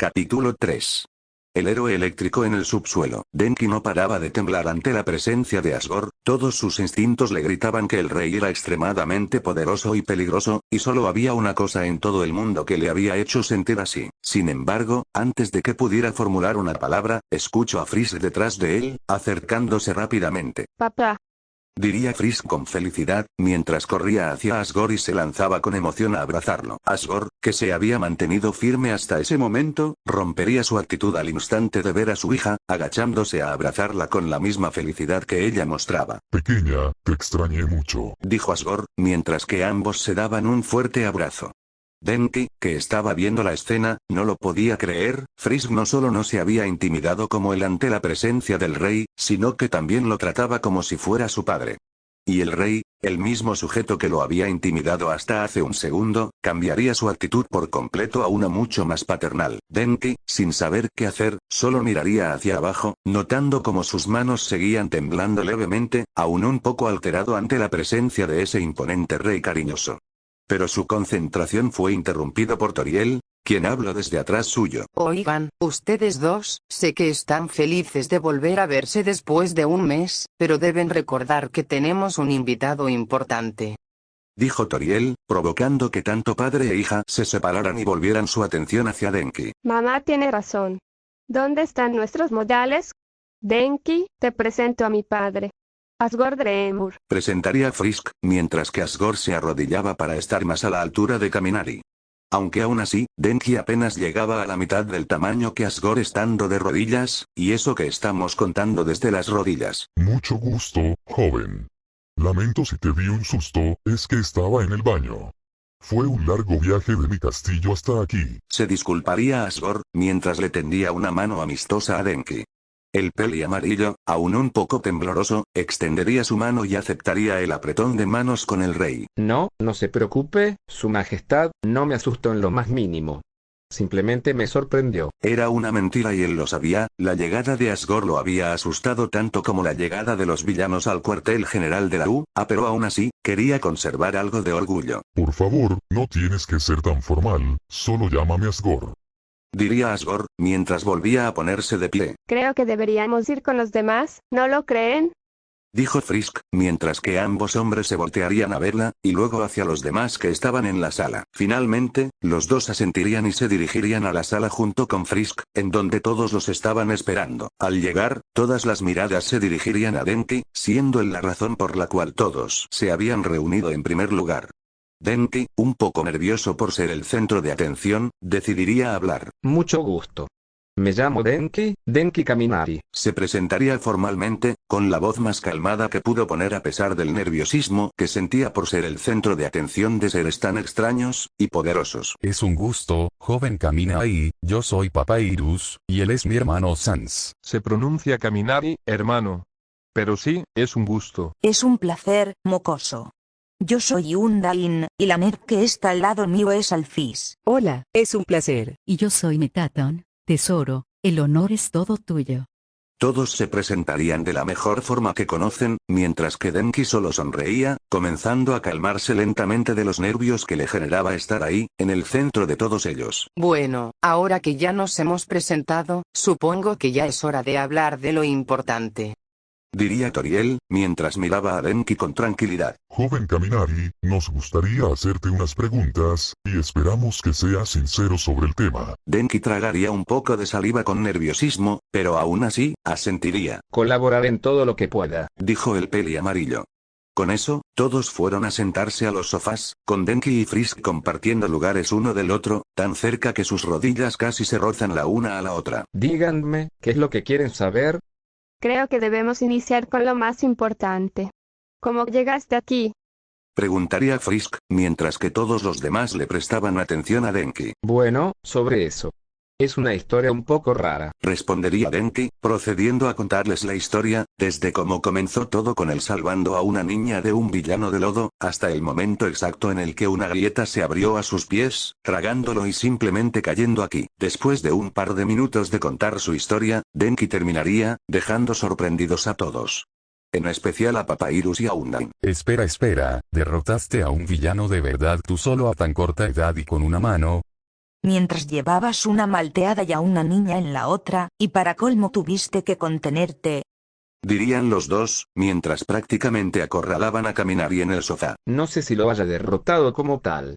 Capítulo 3. El héroe eléctrico en el subsuelo. Denki no paraba de temblar ante la presencia de Asgore, todos sus instintos le gritaban que el rey era extremadamente poderoso y peligroso, y solo había una cosa en todo el mundo que le había hecho sentir así. Sin embargo, antes de que pudiera formular una palabra, escuchó a Frisk detrás de él, acercándose rápidamente. Papá. Diría Frisk con felicidad, mientras corría hacia Asgore y se lanzaba con emoción a abrazarlo. Asgore, que se había mantenido firme hasta ese momento, rompería su actitud al instante de ver a su hija, agachándose a abrazarla con la misma felicidad que ella mostraba. Pequeña, te extrañé mucho, dijo Asgore, mientras que ambos se daban un fuerte abrazo. Denki, que estaba viendo la escena, no lo podía creer. Frisk no solo no se había intimidado como él ante la presencia del rey, sino que también lo trataba como si fuera su padre. Y el rey, el mismo sujeto que lo había intimidado hasta hace un segundo, cambiaría su actitud por completo a una mucho más paternal. Denki, sin saber qué hacer, solo miraría hacia abajo, notando cómo sus manos seguían temblando levemente, aún un poco alterado ante la presencia de ese imponente rey cariñoso. Pero su concentración fue interrumpido por Toriel, quien habló desde atrás suyo. Oigan, ustedes dos, sé que están felices de volver a verse después de un mes, pero deben recordar que tenemos un invitado importante. Dijo Toriel, provocando que tanto padre e hija se separaran y volvieran su atención hacia Denki. Mamá tiene razón. ¿Dónde están nuestros modales? Denki, te presento a mi padre. Asgore Dremur. Presentaría a Frisk, mientras que Asgore se arrodillaba para estar más a la altura de Kaminari. Aunque aún así, Denki apenas llegaba a la mitad del tamaño que Asgore estando de rodillas, y eso que estamos contando desde las rodillas. Mucho gusto, joven. Lamento si te di un susto, es que estaba en el baño. Fue un largo viaje de mi castillo hasta aquí. Se disculparía Asgore, mientras le tendía una mano amistosa a Denki. El peli amarillo, aún un poco tembloroso, extendería su mano y aceptaría el apretón de manos con el rey. No se preocupe, su majestad, no me asustó en lo más mínimo. Simplemente me sorprendió. Era una mentira y él lo sabía, la llegada de Asgore lo había asustado tanto como la llegada de los villanos al cuartel general de la UA, pero aún así, quería conservar algo de orgullo. Por favor, no tienes que ser tan formal, solo llámame Asgore. Diría Asgore, mientras volvía a ponerse de pie. Creo que deberíamos ir con los demás, ¿no lo creen? Dijo Frisk, mientras que ambos hombres se voltearían a verla, y luego hacia los demás que estaban en la sala. Finalmente, los dos asentirían y se dirigirían a la sala junto con Frisk, en donde todos los estaban esperando. Al llegar, todas las miradas se dirigirían a Denki, siendo él la razón por la cual todos se habían reunido en primer lugar. Denki, un poco nervioso por ser el centro de atención, decidiría hablar. Mucho gusto. Me llamo Denki Kaminari. Se presentaría formalmente, con la voz más calmada que pudo poner a pesar del nerviosismo que sentía por ser el centro de atención de seres tan extraños y poderosos. Es un gusto, joven Kaminari, yo soy Papyrus, y él es mi hermano Sans. Se pronuncia Kaminari, hermano. Pero sí, es un gusto. Es un placer, mocoso. Yo soy Undain, y la nerd que está al lado mío es Alphys. Hola, es un placer. Y yo soy Metaton, tesoro, el honor es todo tuyo. Todos se presentarían de la mejor forma que conocen, mientras que Denki solo sonreía, comenzando a calmarse lentamente de los nervios que le generaba estar ahí, en el centro de todos ellos. Bueno, ahora que ya nos hemos presentado, supongo que ya es hora de hablar de lo importante. Diría Toriel, mientras miraba a Denki con tranquilidad. Joven Kaminari, nos gustaría hacerte unas preguntas, y esperamos que seas sincero sobre el tema. Denki tragaría un poco de saliva con nerviosismo, pero aún así, asentiría. Colaboraré en todo lo que pueda, dijo el peli amarillo. Con eso, todos fueron a sentarse a los sofás, con Denki y Frisk compartiendo lugares uno del otro, tan cerca que sus rodillas casi se rozan la una a la otra. Díganme, ¿qué es lo que quieren saber? Creo que debemos iniciar con lo más importante. ¿Cómo llegaste aquí? Preguntaría Frisk, mientras que todos los demás le prestaban atención a Denki. Bueno, sobre eso. Es una historia un poco rara. Respondería Denki, procediendo a contarles la historia, desde cómo comenzó todo con él salvando a una niña de un villano de lodo, hasta el momento exacto en el que una grieta se abrió a sus pies, tragándolo y simplemente cayendo aquí. Después de un par de minutos de contar su historia, Denki terminaría, dejando sorprendidos a todos. En especial a Papyrus y a Undain. Espera, ¿derrotaste a un villano de verdad tú solo a tan corta edad y con una mano? mientras llevabas una malteada y a una niña en la otra, y para colmo tuviste que contenerte. Dirían los dos, mientras prácticamente acorralaban a Kaminari en el sofá. No sé si lo haya derrotado como tal.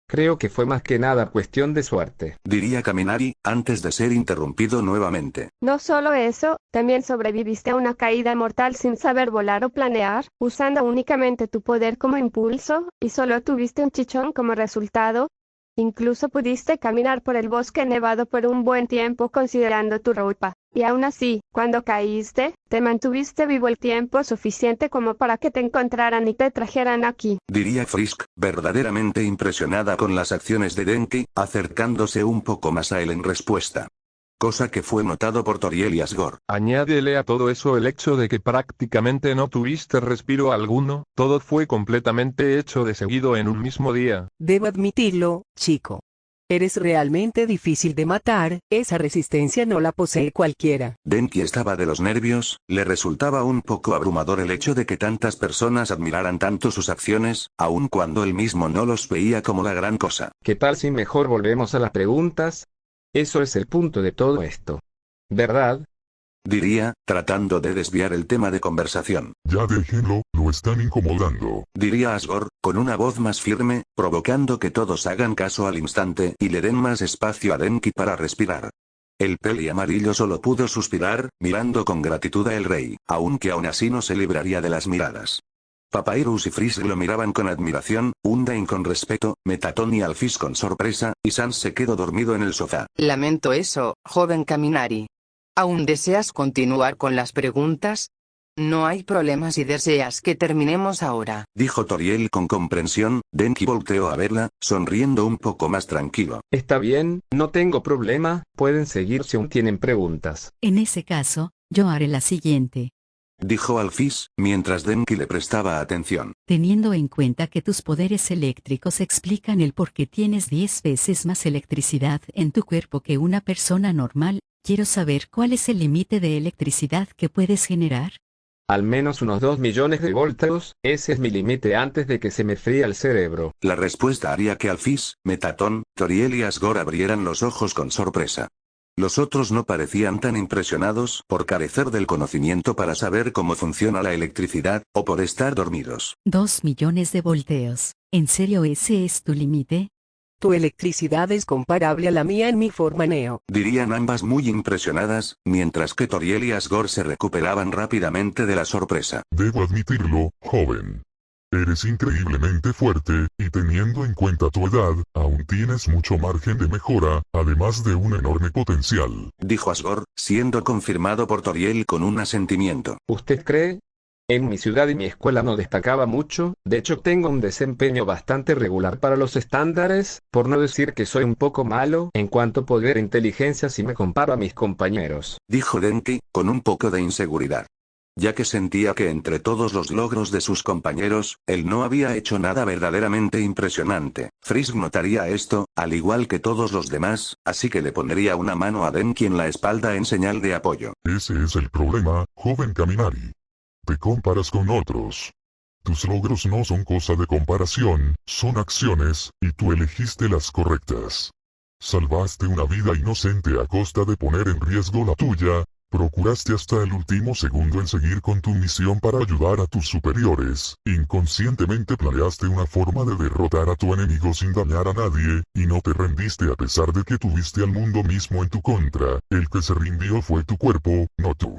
Creo que fue más que nada cuestión de suerte. Diría Kaminari, antes de ser interrumpido nuevamente. No solo eso, también sobreviviste a una caída mortal sin saber volar o planear, usando únicamente tu poder como impulso, y solo tuviste un chichón como resultado. Incluso pudiste caminar por el bosque nevado por un buen tiempo considerando tu ropa. Y aún así, cuando caíste, te mantuviste vivo el tiempo suficiente como para que te encontraran y te trajeran aquí. Diría Frisk, verdaderamente impresionada con las acciones de Denki, acercándose un poco más a él en respuesta. Cosa que fue notado por Toriel y Asgore. Añádele a todo eso el hecho de que prácticamente no tuviste respiro alguno, todo fue completamente hecho de seguido en un mismo día. Debo admitirlo, chico. Eres realmente difícil de matar, esa resistencia no la posee cualquiera. Denki estaba de los nervios, le resultaba un poco abrumador el hecho de que tantas personas admiraran tanto sus acciones, aun cuando él mismo no los veía como la gran cosa. ¿Qué tal si mejor volvemos a las preguntas? Eso es el punto de todo esto. ¿Verdad? Diría, tratando de desviar el tema de conversación. Ya déjenlo, lo están incomodando. Diría Asgore, con una voz más firme, provocando que todos hagan caso al instante y le den más espacio a Denki para respirar. El peli amarillo solo pudo suspirar, mirando con gratitud a el rey, aunque aún así no se libraría de las miradas. Papyrus y Frisk lo miraban con admiración, Undyne con respeto, Metatron y Alphys con sorpresa, y Sans se quedó dormido en el sofá. Lamento eso, joven Kaminari. ¿Aún deseas continuar con las preguntas? No hay problema si deseas que terminemos ahora. Dijo Toriel con comprensión. Denki volteó a verla, sonriendo un poco más tranquilo. Está bien, no tengo problema, pueden seguir si aún tienen preguntas. En ese caso, yo haré la siguiente. Dijo Alphys, mientras Denki le prestaba atención. Teniendo en cuenta que tus poderes eléctricos explican el por qué tienes 10 veces más electricidad en tu cuerpo que una persona normal, quiero saber cuál es el límite de electricidad que puedes generar. Al menos unos 2 millones de voltios, ese es mi límite antes de que se me fría el cerebro. La respuesta haría que Alphys, Metatron, Toriel y Asgore abrieran los ojos con sorpresa. Los otros no parecían tan impresionados por carecer del conocimiento para saber cómo funciona la electricidad, o por estar dormidos. 2 millones de voltios. ¿En serio ese es tu límite? Tu electricidad es comparable a la mía en mi forma Neo. Dirían ambas muy impresionadas, mientras que Toriel y Asgore se recuperaban rápidamente de la sorpresa. Debo admitirlo, joven. Eres increíblemente fuerte, y teniendo en cuenta tu edad, aún tienes mucho margen de mejora, además de un enorme potencial. Dijo Asgore, siendo confirmado por Toriel con un asentimiento. ¿Usted cree? En mi ciudad y mi escuela no destacaba mucho, de hecho tengo un desempeño bastante regular para los estándares, por no decir que soy un poco malo en cuanto a poder e inteligencia si me comparo a mis compañeros. Dijo Denki, con un poco de inseguridad. Ya que sentía que entre todos los logros de sus compañeros, él no había hecho nada verdaderamente impresionante. Frisk notaría esto, al igual que todos los demás, así que le pondría una mano a Denki en la espalda en señal de apoyo. Ese es el problema, joven Kaminari. Te comparas con otros. Tus logros no son cosa de comparación, son acciones, y tú elegiste las correctas. Salvaste una vida inocente a costa de poner en riesgo la tuya. Procuraste hasta el último segundo en seguir con tu misión para ayudar a tus superiores, inconscientemente planeaste una forma de derrotar a tu enemigo sin dañar a nadie, y no te rendiste a pesar de que tuviste al mundo mismo en tu contra, el que se rindió fue tu cuerpo, no tú.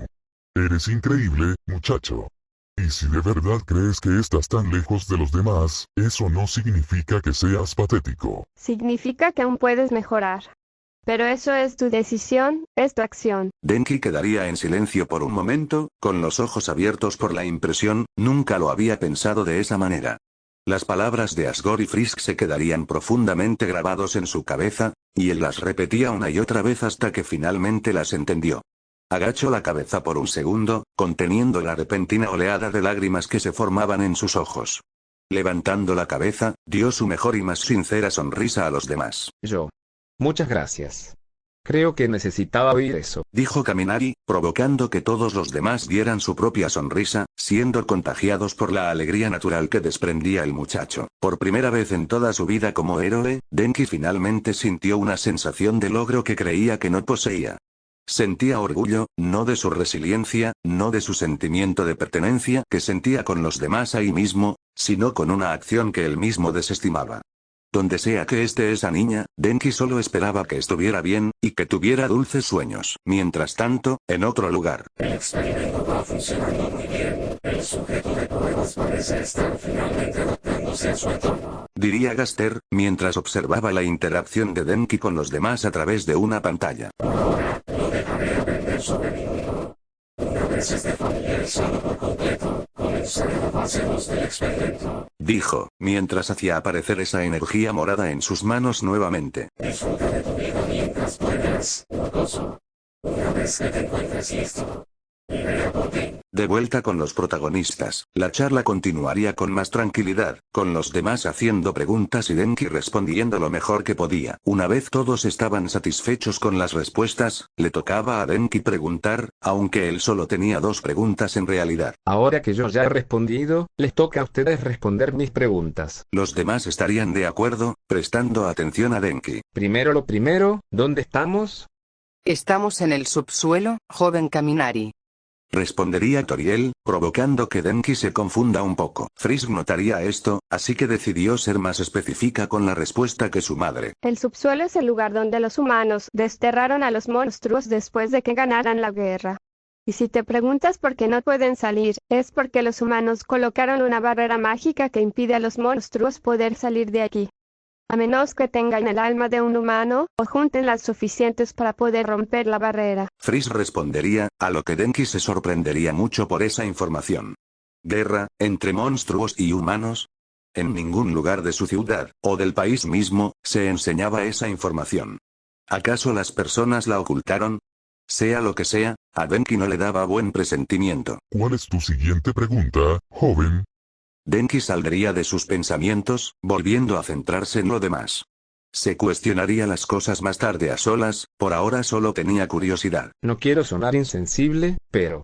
Eres increíble, muchacho. Y si de verdad crees que estás tan lejos de los demás, eso no significa que seas patético. Significa que aún puedes mejorar. Pero eso es tu decisión, es tu acción. Denki quedaría en silencio por un momento, con los ojos abiertos por la impresión, nunca lo había pensado de esa manera. Las palabras de Asgore y Frisk se quedarían profundamente grabados en su cabeza, y él las repetía una y otra vez hasta que finalmente las entendió. Agachó la cabeza por un segundo, conteniendo la repentina oleada de lágrimas que se formaban en sus ojos. Levantando la cabeza, dio su mejor y más sincera sonrisa a los demás. Muchas gracias. Creo que necesitaba oír eso. Dijo Kaminari, provocando que todos los demás dieran su propia sonrisa, siendo contagiados por la alegría natural que desprendía el muchacho. Por primera vez en toda su vida como héroe, Denki finalmente sintió una sensación de logro que creía que no poseía. Sentía orgullo, no de su resiliencia, no de su sentimiento de pertenencia que sentía con los demás ahí mismo, sino con una acción que él mismo desestimaba. Donde sea que esté esa niña, Denki solo esperaba que estuviera bien, y que tuviera dulces sueños. Mientras tanto, en otro lugar. El experimento va funcionando muy bien. El sujeto de pruebas parece estar finalmente adaptándose a su entorno. Diría Gaster, mientras observaba la interacción de Denki con los demás a través de una pantalla. Por ahora, lo dejaré aprender sobre mi mundo. Una vez esté familiarizado por completo, comenzaré la fase 2 del experimento. Dijo, mientras hacía aparecer esa energía morada en sus manos nuevamente. Disfruta de tu vida mientras puedas, mocoso. Una vez que te encuentres listo, iré a por ti. De vuelta con los protagonistas, la charla continuaría con más tranquilidad, con los demás haciendo preguntas y Denki respondiendo lo mejor que podía. Una vez todos estaban satisfechos con las respuestas, le tocaba a Denki preguntar, aunque él solo tenía 2 preguntas en realidad. Ahora que yo ya he respondido, les toca a ustedes responder mis preguntas. Los demás estarían de acuerdo, prestando atención a Denki. Primero lo primero, ¿dónde estamos? Estamos en el subsuelo, joven Kaminari. Respondería Toriel, provocando que Denki se confunda un poco. Frisk notaría esto, así que decidió ser más específica con la respuesta que su madre. El subsuelo es el lugar donde los humanos desterraron a los monstruos después de que ganaran la guerra. Y si te preguntas por qué no pueden salir, es porque los humanos colocaron una barrera mágica que impide a los monstruos poder salir de aquí. A menos que tengan el alma de un humano, o junten las suficientes para poder romper la barrera. Frisk respondería, a lo que Denki se sorprendería mucho por esa información. ¿Guerra, entre monstruos y humanos? En ningún lugar de su ciudad, o del país mismo, se enseñaba esa información. ¿Acaso las personas la ocultaron? Sea lo que sea, a Denki no le daba buen presentimiento. ¿Cuál es tu siguiente pregunta, joven? Denki saldría de sus pensamientos, volviendo a centrarse en lo demás. Se cuestionaría las cosas más tarde a solas, por ahora solo tenía curiosidad. No quiero sonar insensible, pero...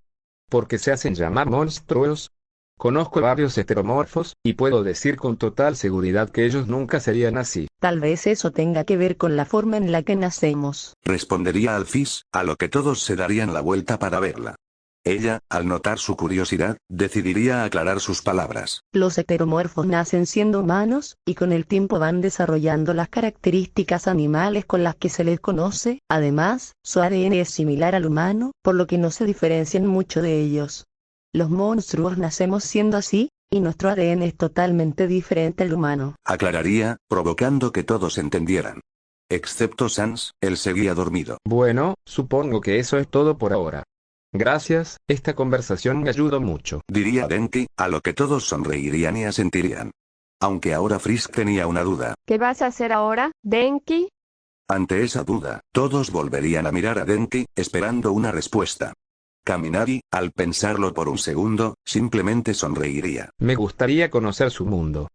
¿por qué se hacen llamar monstruos? Conozco varios heteromorfos, y puedo decir con total seguridad que ellos nunca serían así. Tal vez eso tenga que ver con la forma en la que nacemos. Respondería Alphys, a lo que todos se darían la vuelta para verla. Ella, al notar su curiosidad, decidiría aclarar sus palabras. Los heteromorfos nacen siendo humanos, y con el tiempo van desarrollando las características animales con las que se les conoce. Además, su ADN es similar al humano, por lo que no se diferencian mucho de ellos. Los monstruos nacemos siendo así, y nuestro ADN es totalmente diferente al humano. Aclararía, provocando que todos entendieran. Excepto Sans, él seguía dormido. Bueno, supongo que eso es todo por ahora. Gracias, esta conversación me ayudó mucho. Diría Denki, a lo que todos sonreirían y asentirían. Aunque ahora Frisk tenía una duda. ¿Qué vas a hacer ahora, Denki? Ante esa duda, todos volverían a mirar a Denki, esperando una respuesta. Kaminari, al pensarlo por un segundo, simplemente sonreiría. Me gustaría conocer su mundo.